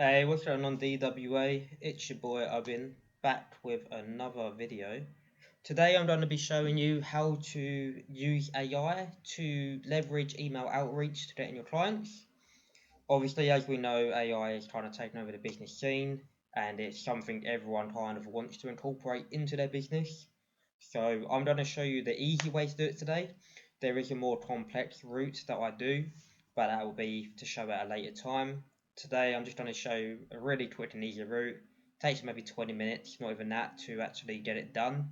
Hey, what's going on DWA? It's your boy Owen, back with another video. Today I'm going to be showing you how to use AI to leverage email outreach to get in your clients. Obviously, as we know, AI is kind of taking over the business scene and it's something everyone kind of wants to incorporate into their business. So I'm going to show you the easy way to do it today. There is a more complex route that I do, but that will be to show at a later time. Today I'm just going to show a really quick and easy route. It takes maybe 20 minutes, not even that, to actually get it done.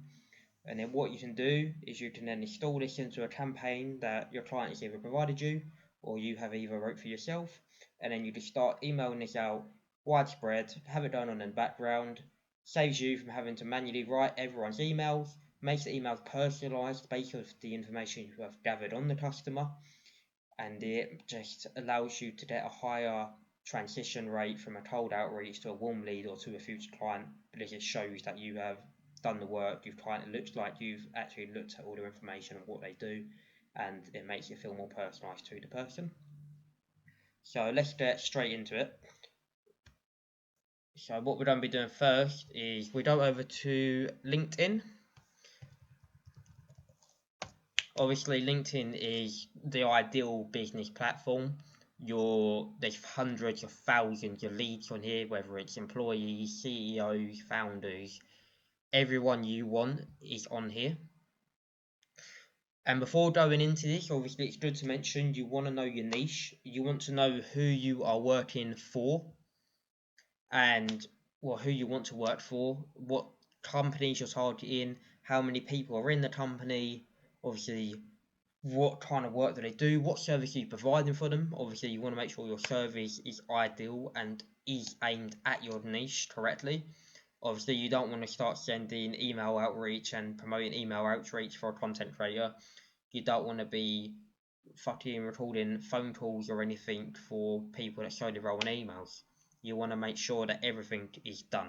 And then what you can do is you can then install this into a campaign that your client has either provided you or you have either wrote for yourself. And then you just start emailing this out widespread, have it done on in the background, saves you from having to manually write everyone's emails, makes the emails personalized based on the information you have gathered on the customer, and it just allows you to get a higher transition rate from a cold outreach to a warm lead or to a future client, because it shows that you have done the work, it looks like you've actually looked at all their information and what they do, and it makes it feel more personalized to the person. So let's get straight into it. So what we're going to be doing first is we go over to LinkedIn. Obviously, LinkedIn is the ideal business platform. There's hundreds of thousands of leads on here, whether it's employees, CEOs, founders, everyone you want is on here. And before going into this, obviously it's good to mention you want to know your niche. You want to know who you are working for and who you want to work for, what companies you're targeting, how many people are in the company, obviously what kind of work do they do, what service are you providing for them. Obviously you want to make sure your service is ideal and is aimed at your niche correctly. Obviously you don't want to start sending email outreach and promoting email outreach for a content creator. You don't want to be fucking recording phone calls or anything for people that solely roll on emails. You want to make sure that everything is done.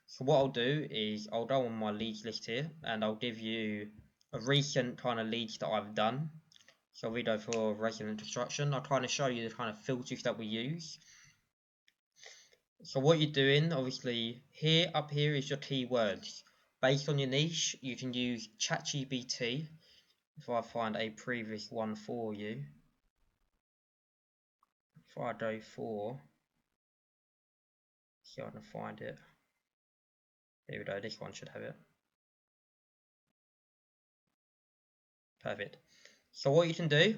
So what I'll do is I'll go on my leads list here and I'll give you a recent kind of leads that I've done. So we go for resident construction. I'll kind of show you the kind of filters that we use. So what you're doing, obviously, up here is your keywords. Based on your niche, you can use ChatGPT. If I find a previous one for you, if I go for, see if I can find it. There we go, this one should have it. Perfect. So what you can do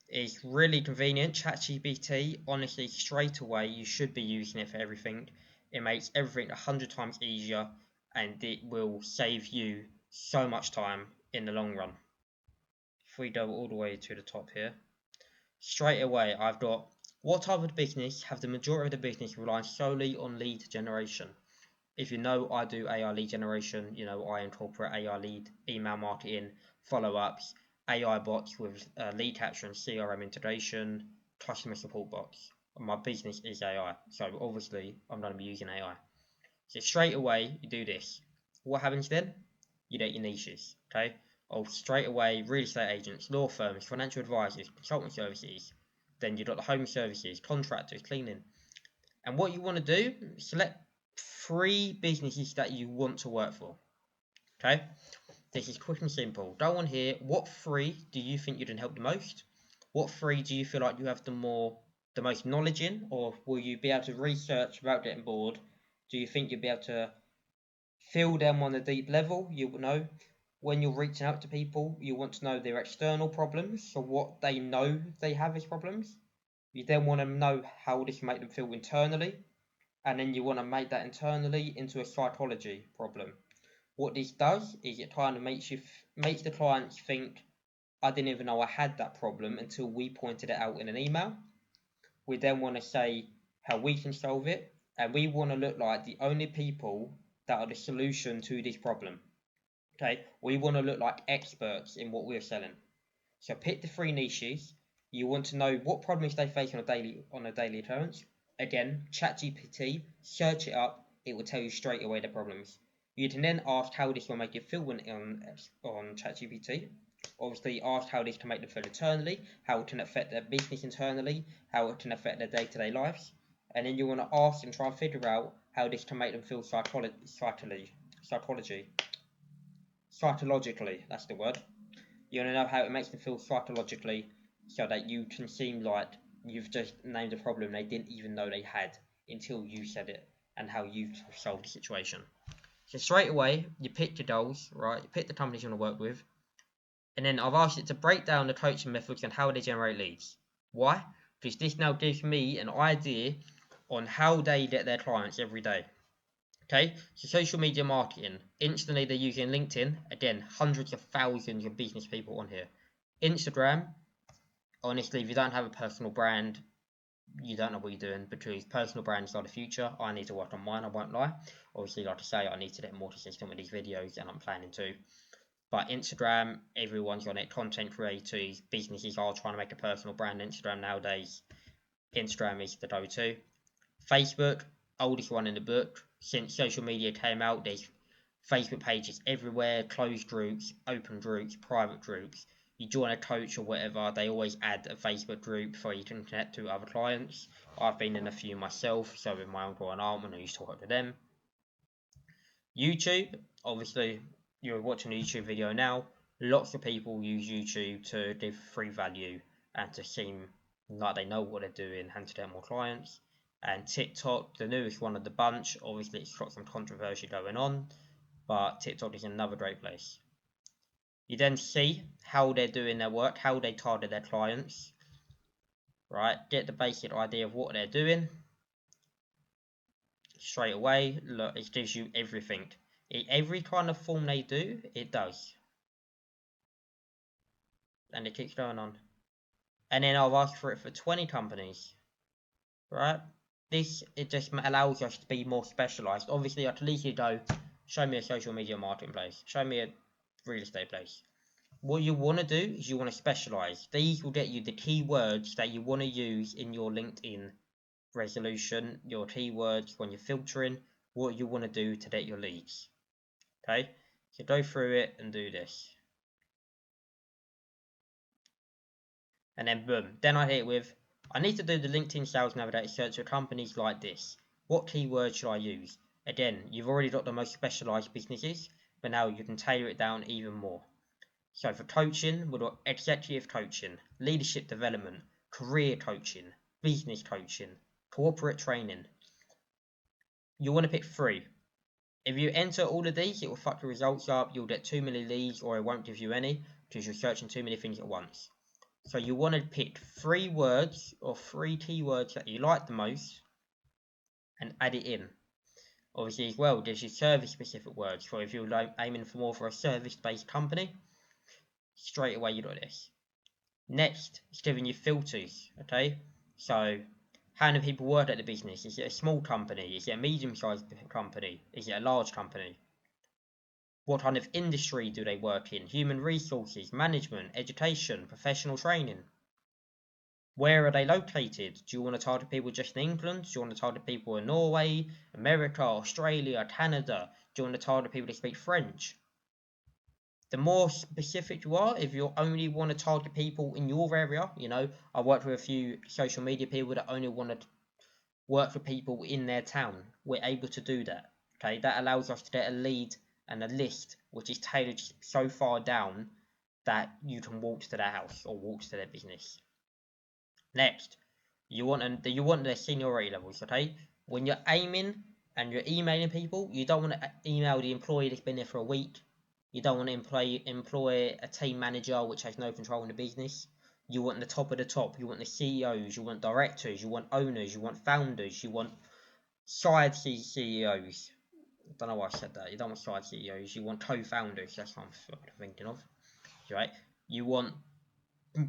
is really convenient. ChatGPT, honestly, straight away, you should be using it for everything. It makes everything 100 times easier and it will save you so much time in the long run. If we go all the way to the top here, straight away I've got what type of business have the majority of the business relying solely on lead generation. If you know I do AI lead generation, I incorporate AI lead email marketing, follow-ups, AI bots with lead capture and CRM integration, customer support bots. My business is AI, so obviously I'm going to be using AI. So straight away you do this. What happens then? You get your niches, okay? Straight away real estate agents, law firms, financial advisors, consulting services. Then you've got the home services, contractors, cleaning. And what you want to do, select 3 businesses that you want to work for. Okay, this is quick and simple. Go on here. What 3 do you think you can help the most? What 3 do you feel like you have the most knowledge in, or will you be able to research without getting bored? Do you think you'll be able to feel them on a deep level? You will know when you're reaching out to people, you want to know their external problems, so what they know they have as problems. You then want to know how this can make them feel internally, and then you want to make that internally into a psychology problem. What this does is it kind of makes the clients think, I didn't even know I had that problem until we pointed it out in an email. We then want to say how we can solve it, and we want to look like the only people that are the solution to this problem. Okay, we want to look like experts in what we're selling. So pick the 3 niches. You want to know what problems they face on a daily occurrence. Again, ChatGPT, search it up, it will tell you straight away the problems. You can then ask how this will make you feel when on ChatGPT. Obviously, ask how this can make them feel internally, how it can affect their business internally, how it can affect their day-to-day lives. and then you want to ask and try and figure out how this can make them feel psychologically, that's the word. You want to know how it makes them feel psychologically, so that you can seem like you've just named a problem they didn't even know they had until you said it, and how you've solved the situation. So straight away, you pick your goals, right? You pick the companies you want to work with, and then I've asked it to break down the coaching methods and how they generate leads. Why? Because this now gives me an idea on how they get their clients every day. Okay, so social media marketing. Instantly, they're using LinkedIn. Again, hundreds of thousands of business people on here. Instagram, honestly, if you don't have a personal brand, you don't know what you're doing, because personal brands are the future. I need to work on mine, I won't lie. Obviously, like I say, I need to get more consistent with these videos, and I'm planning to. But Instagram, everyone's on it. Content creators, businesses are trying to make a personal brand. Instagram nowadays, Instagram is the go-to. Facebook, oldest one in the book. Since social media came out, there's Facebook pages everywhere, closed groups, open groups, private groups. You join a coach or whatever, they always add a Facebook group for you to connect to other clients. I've been in a few myself, so with my uncle and aunt when I used to work with them. YouTube, obviously, you're watching a YouTube video now. Lots of people use YouTube to give free value and to seem like they know what they're doing and to get more clients. And TikTok, the newest one of the bunch, obviously it's got some controversy going on, but TikTok is another great place. You then see how they're doing their work, how they target their clients, right? Get the basic idea of what they're doing. Straight away, look, it gives you everything. Every kind of form they do, it does. And it keeps going on. And then I've asked for it for 20 companies, right? It just allows us to be more specialized. Obviously, I can easily go, show me a social media marketing place, show me a real estate place. What you want to do is you want to specialize. These will get you the keywords that you want to use in your LinkedIn resolution, your keywords when you're filtering, what you want to do to get your leads. Okay, so go through it and do this. And then boom, then I hit it with, I need to do the LinkedIn Sales Navigator search for companies like this. What keywords should I use? Again, you've already got the most specialized businesses, but now you can tailor it down even more. So for coaching, we've got executive coaching, leadership development, career coaching, business coaching, corporate training. You want to pick 3. If you enter all of these, it will fuck your results up. You'll get too many leads, or it won't give you any, because you're searching too many things at once. So you want to pick 3 words or 3 keywords that you like the most and add it in. Obviously as well, there's your service specific words. So if you're aiming for more for a service based company, straight away you got this. Next, it's giving you filters, okay? So how many people work at the business? Is it a small company? Is it a medium sized company? Is it a large company? What kind of industry do they work in? Human resources, management, education, professional training. Where are they located? Do you want to target people just in England? Do you want to target people in Norway, America, Australia, Canada? Do you want to target people that speak French? The more specific you are, if you only want to target people in your area, I worked with a few social media people that only want to work for people in their town. We're able to do that. Okay, that allows us to get a lead and a list which is tailored so far down that you can walk to their house or walk to their business. Next, you want their seniority levels, okay? When you're aiming and you're emailing people, you don't want to email the employee that's been there for a week. You don't want to employ a team manager which has no control in the business. You want the top of the top. You want the CEOs. You want directors. You want owners. You want founders. You want side CEOs. I don't know why I said that. You don't want side CEOs. You want co-founders. That's what I'm thinking of. Right? You want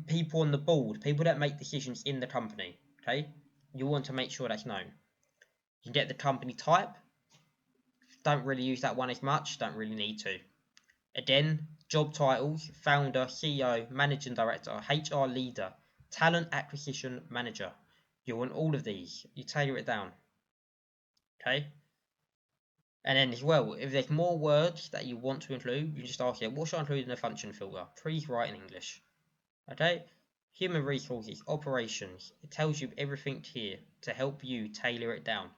people on the board, people that make decisions in the company, okay? You want to make sure that's known. You can get the company type. Don't really use that one as much, don't really need to. Again, job titles, founder, CEO, managing director, HR leader, talent acquisition manager. You want all of these. You tailor it down, okay? And then as well, if there's more words that you want to include, you just ask it, what should I include in the function filter? Please write in English, okay? human resources, operations. It tells you everything here to help you tailor it down.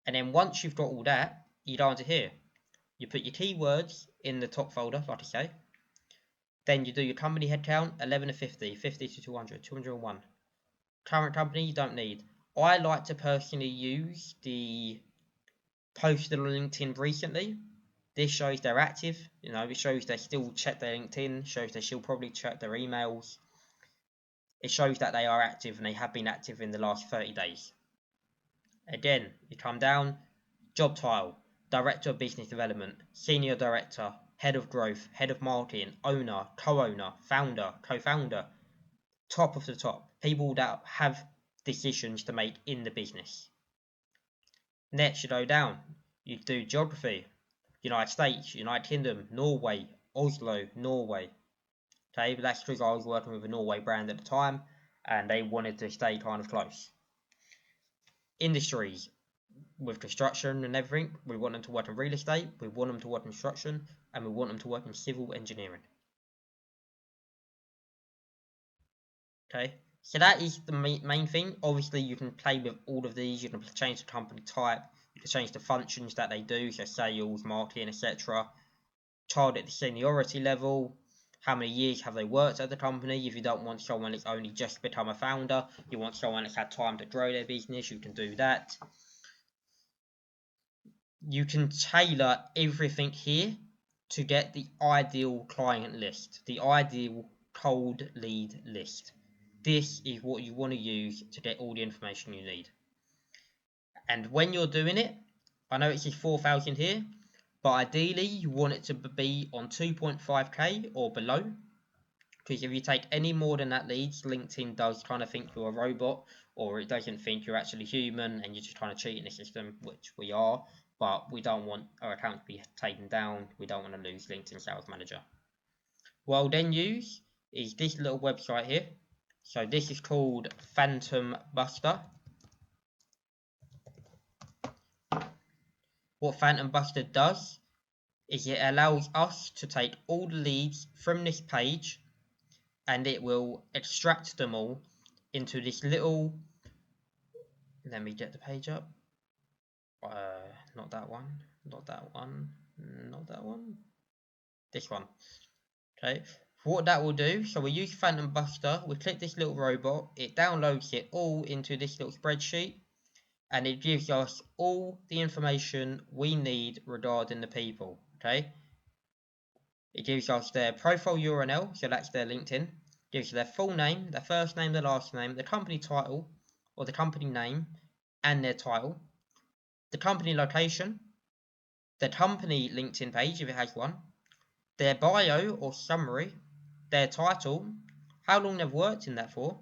And then once you've got all that, you go into here. You put your keywords in the top folder, like I say. Then you do your company headcount, 11 to 50, 50 to 200, 201. Current company, you don't need. I like to personally use the posted on LinkedIn recently. This shows they're active. It shows they still check their LinkedIn, shows they still probably check their emails. It shows that they are active and they have been active in the last 30 days. Again, you come down, job title, Director of Business Development, Senior Director, Head of Growth, Head of Marketing, Owner, Co-owner, Founder, Co-founder, top of the top, people that have decisions to make in the business. Next, you go down, you do geography, United States, United Kingdom, Norway, Oslo, Norway. Okay, but that's because I was working with a Norway brand at the time and they wanted to stay kind of close. Industries, with construction and everything, we want them to work in real estate, we want them to work in construction, and we want them to work in civil engineering. Okay, so that is the main thing. Obviously, you can play with all of these. You can change the company type, you can change the functions that they do, so sales, marketing, etc. Target the seniority level. How many years have they worked at the company? If you don't want someone that's only just become a founder, you want someone that's had time to grow their business, you can do that. You can tailor everything here to get the ideal client list, the ideal cold lead list. This is what you want to use to get all the information you need. And when you're doing it, I know it says 4,000 here, but ideally you want it to be on 2.5k or below, because if you take any more than that leads, LinkedIn does kind of think you're a robot, or it doesn't think you're actually human and you're just trying to cheat in the system, which we are. But we don't want our account to be taken down. We don't want to lose LinkedIn Sales Manager. What I'll then use is this little website here. So this is called Phantom Buster. What Phantom Buster does is it allows us to take all the leads from this page and it will extract them all into this little, let me get the page up, not that one, not that one, not that one, this one. Okay, what that will do, so we use Phantom Buster, we click this little robot, it downloads it all into this little spreadsheet, and it gives us all the information we need regarding the people. Okay, it gives us their profile URL, so that's their LinkedIn, gives their full name, their first name, their last name, the company title or the company name and their title, the company location, the company LinkedIn page if it has one, their bio or summary, their title, how long they've worked in that for,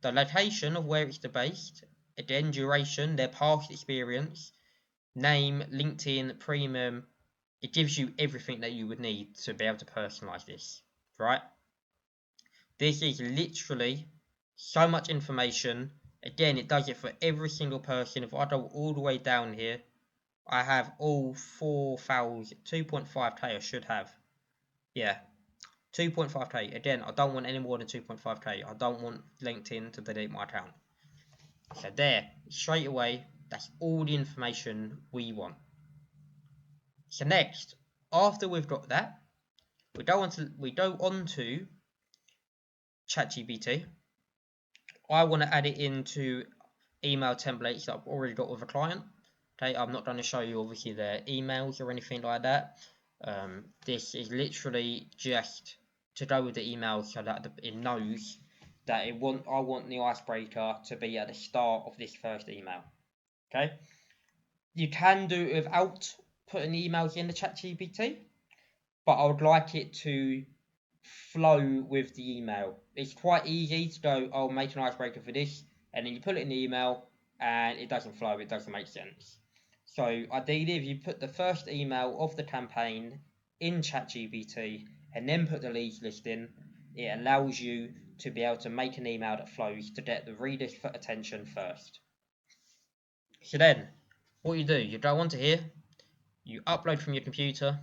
the location of where it's based, again duration, their past experience, name, LinkedIn, premium. It gives you everything that you would need to be able to personalize this, right? This is literally so much information. Again, it does it for every single person. If I go all the way down here, I have all 4,000, 2.5k I should have. Yeah, 2.5k. Again, I don't want any more than 2.5k. I don't want LinkedIn to delete my account. So there, straight away, that's all the information we want. So next, after we've got that, we go on to ChatGPT. I want to add it into email templates that I've already got with a client. Okay, I'm not going to show you obviously their emails or anything like that. This is literally just to go with the email so that it knows that I want the icebreaker to be at the start of this first email. Okay, you can do it without putting emails in the ChatGPT, but I would like it to flow with the email. It's quite easy to go, I'll make an icebreaker for this, and then you put it in the email and it doesn't flow, it doesn't make sense. So ideally, if you put the first email of the campaign in ChatGPT and then put the leads list in, it allows you to be able to make an email that flows to get the reader's attention first. So then, what you do, you go onto here, you upload from your computer,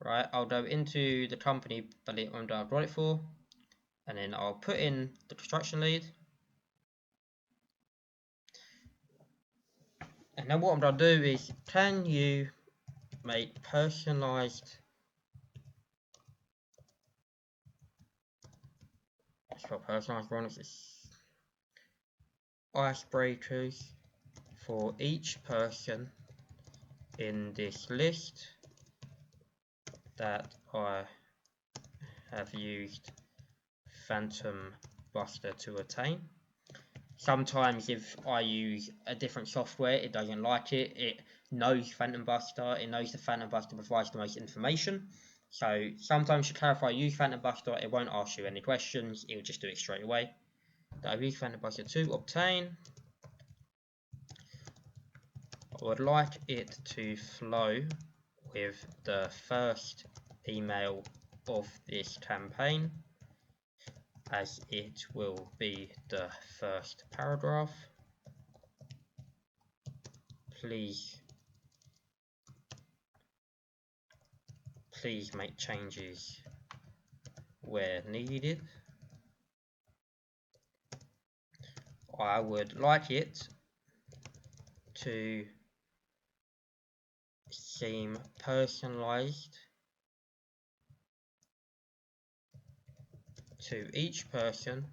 right, I'll go into the company that I've got it for, and then I'll put in the construction lead. And then what I'm going to do is, can you make personalized, icebreakers for each person in this list that I have used Phantom Buster to attain. Sometimes if I use a different software, it doesn't like it. It knows Phantom Buster. It knows the Phantom Buster provides the most information. So sometimes to clarify, use Phantom Buster, it won't ask you any questions. It will just do it straight away. That I've used Phantom Buster to obtain. I would like it to flow with the first email of this campaign, as it will be the first paragraph. Please make changes where needed. I would like it to seem personalized to each person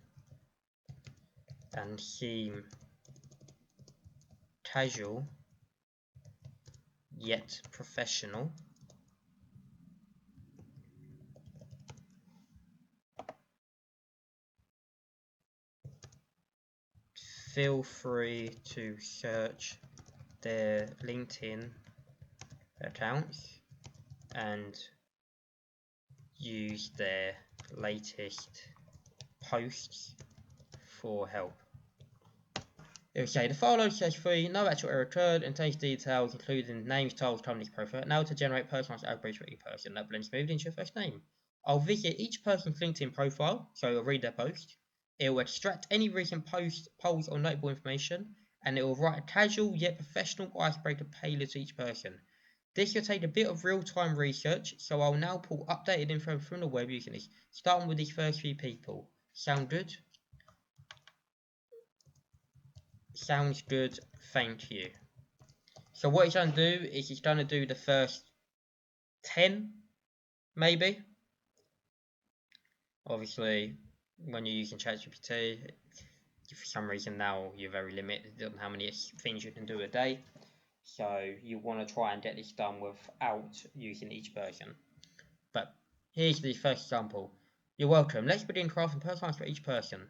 and seem casual yet professional. Feel free to search their LinkedIn accounts and use their latest posts for help. It will say the file load says free, no actual error occurred, and takes details including names, titles, company's profile. Now to generate personalized outreach for each person that blends smoothly into your first name. I'll visit each person's LinkedIn profile, so I'll read their post. It will extract any recent posts, polls, or notable information, and it will write a casual yet professional icebreaker payload to each person. This will take a bit of real-time research, so I'll now pull updated info from the web using this, starting with these first few people. Sound good? Sounds good, thank you. So what he's going to do is he's going to do the first 10, maybe. Obviously, when you're using ChatGPT, for some reason now you're very limited on how many things you can do a day. So you want to try and get this done without using each person. But here's the first example. You're welcome. Let's begin crafting personalized for each person.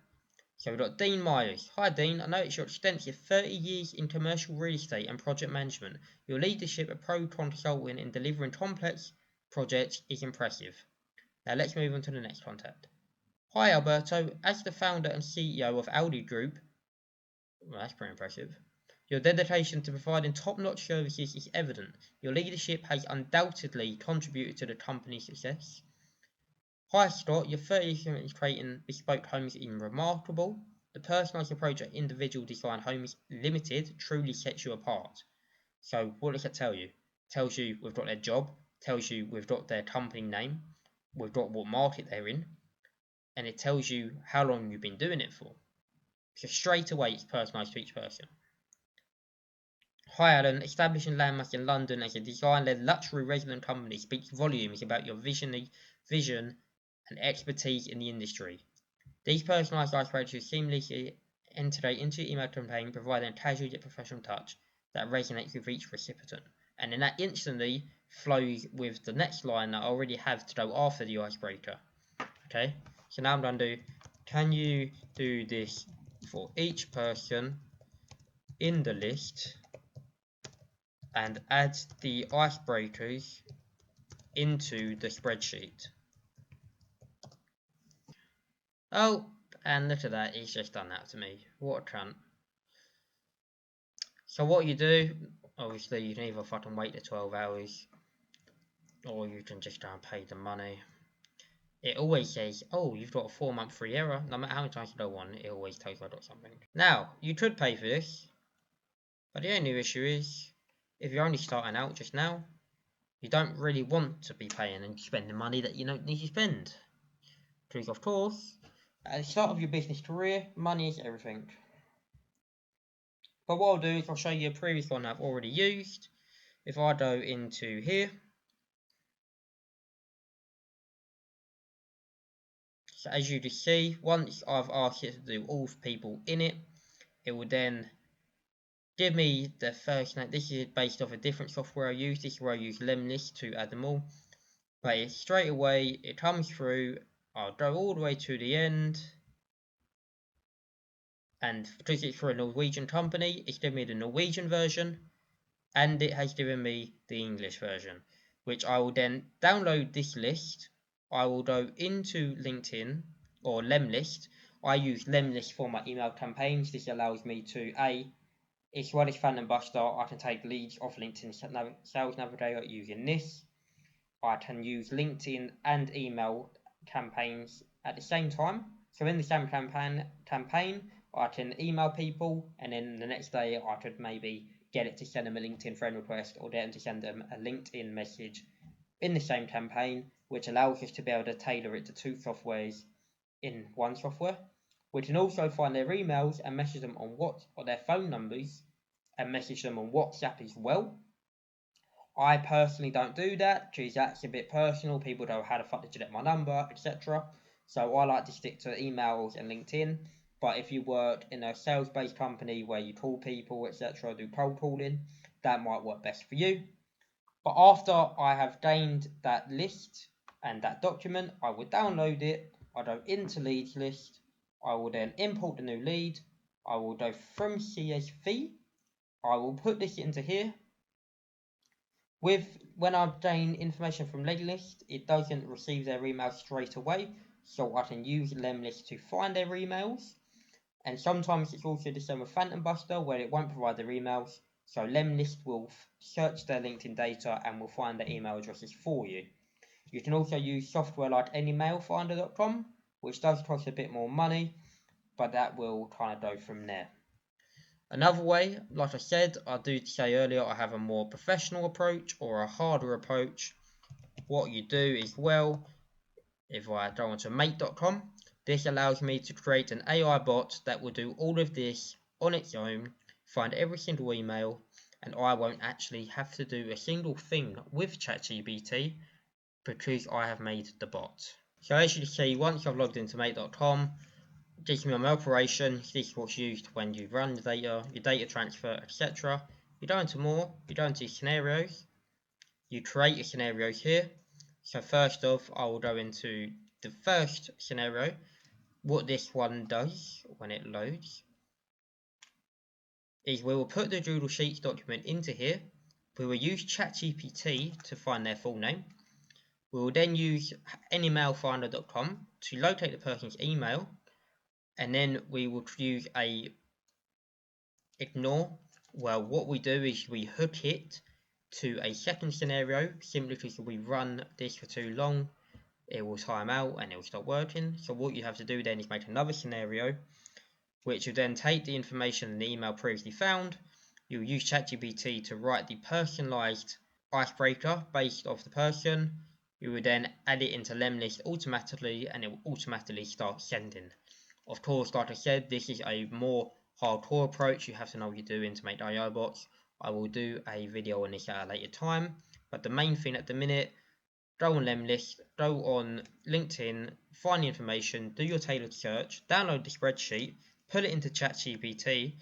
So we've got Dean Myers. Hi Dean, I noticed your extensive 30 years in commercial real estate and project management. Your leadership at Pro Consulting in delivering complex projects is impressive. Now let's move on to the next contact. Hi Alberto, as the founder and CEO of Audi Group, well, that's pretty impressive. Your dedication to providing top-notch services is evident. Your leadership has undoubtedly contributed to the company's success. Hi Scott, your 30 years in creating bespoke homes is remarkable. The personalised approach at individual design homes limited truly sets you apart. So what does that tell you? It tells you we've got their job, tells you we've got their company name, we've got what market they're in, and it tells you how long you've been doing it for. So straight away it's personalised to each person. Hi Alan, establishing landmarks in London as a design-led luxury resident company speaks volumes about your vision and expertise in the industry. These personalised icebreakers seamlessly integrate into your email campaign, providing a casual yet professional touch that resonates with each recipient. And then that instantly flows with the next line that I already have to go after the icebreaker. Okay, so now I'm going to do, can you do this for each person in the list and add the icebreakers into the spreadsheet? Oh, and look at that, he's just done that to me. What a cunt. So what you do, obviously you can either fucking wait the 12 hours, or you can just go and pay the money. It always says, oh, you've got a 4-month free error. No matter how many times you go on, it always tells you I got something. Now, you could pay for this, but the only issue is, if you're only starting out just now, You don't really want to be paying and spending money that you don't need to spend. Because of course, at the start of your business career, money is everything. But what I'll do is I'll show you a previous one I've already used. If I go into here, so as you can see, once I've asked it to do all people in it, it will then give me the first name. This is based off a different software I use. This is where I use Lemlist to add them all. But straight away, it comes through. I'll go all the way to the end. And because it's for a Norwegian company, it's given me the Norwegian version. And it has given me the English version, which I will then download this list. I will go into LinkedIn or Lemlist. I use Lemlist for my email campaigns. This allows me to it's what is Phantom Buster. I can take leads off LinkedIn Sales Navigator using this. I can use LinkedIn and email campaigns at the same time. So in the same campaign, I can email people, and then the next day I could maybe get it to send them a LinkedIn friend request or get them to send them a LinkedIn message in the same campaign, which allows us to be able to tailor it to two softwares in one software. We can also find their emails and message them on or their phone numbers and message them on WhatsApp as well. I personally don't do that because that's a bit personal. People go, how the fuck did you get my number, etc. So I like to stick to emails and LinkedIn. But if you work in a sales-based company where you call people, etc., do cold calling, that might work best for you. But after I have gained that list and that document, I will download it. I go into leads list. I will then import the new lead. I will go from CSV. I will put this into here. When I gain information from Lemlist, it doesn't receive their emails straight away, so I can use Lemlist to find their emails. And sometimes it's also the same with Phantom Buster, where it won't provide their emails, so Lemlist will search their LinkedIn data and will find their email addresses for you. You can also use software like anymailfinder.com, which does cost a bit more money, but that will kind of go from there. Another way, like I said, I did say earlier, I have a more professional approach or a harder approach. What you do is, well, if I go onto mate.com, this allows me to create an AI bot that will do all of this on its own, find every single email, and I won't actually have to do a single thing with ChatGPT because I have made the bot. So as you can see, once I've logged into mate.com, gives me my operation. This is what's used when you run the data, your data transfer, etc. You go into more, you go into scenarios, you create your scenarios here. So first off, I will go into the first scenario. What this one does when it loads is we will put the Doodle Sheets document into here. We will use ChatGPT to find their full name. We will then use anymailfinder.com to locate the person's email, and then we will use a ignore. Well, what we do is we hook it to a second scenario simply because if we run this for too long, it will time out and it will stop working. So what you have to do then is make another scenario, which will then take the information in the email previously found. You'll use ChatGPT to write the personalized icebreaker based off the person. You will then add it into Lemlist automatically, and it will automatically start sending. Of course, like I said, this is a more hardcore approach. You have to know what you're doing to make AI bots. I will do a video on this at a later time, but the main thing at the minute, go on Lemlist, go on LinkedIn, find the information, do your tailored search, download the spreadsheet, put it into ChatGPT.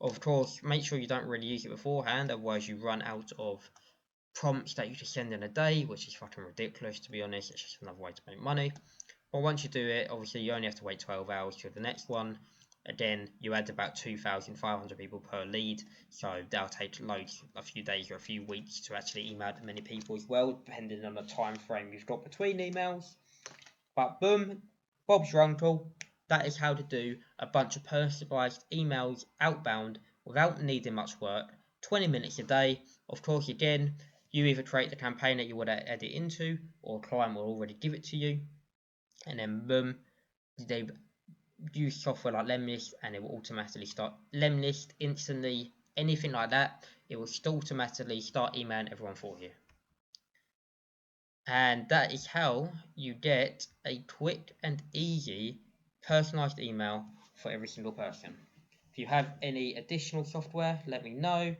Of course, make sure you don't really use it beforehand, otherwise you run out of prompts that you can send in a day, which is fucking ridiculous, to be honest. It's just another way to make money. But once you do it, obviously you only have to wait 12 hours for the next one. Again, you add about 2,500 people per lead, so that'll take a few days or a few weeks to actually email to many people as well, depending on the time frame you've got between emails. But boom, Bob's your uncle. That is how to do a bunch of personalised emails outbound without needing much work. 20 minutes a day. Of course, again, you either create the campaign that you want to edit into, or a client will already give it to you. And then boom, they use software like Lemlist and it will automatically start Lemlist instantly, anything like that, it will still automatically start emailing everyone for you. And that is how you get a quick and easy personalized email for every single person. If you have any additional software, let me know.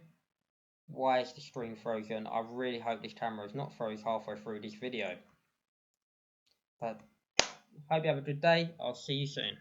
Why is the screen frozen? I really hope this camera is not froze halfway through this video. But hope you have a good day. I'll see you soon.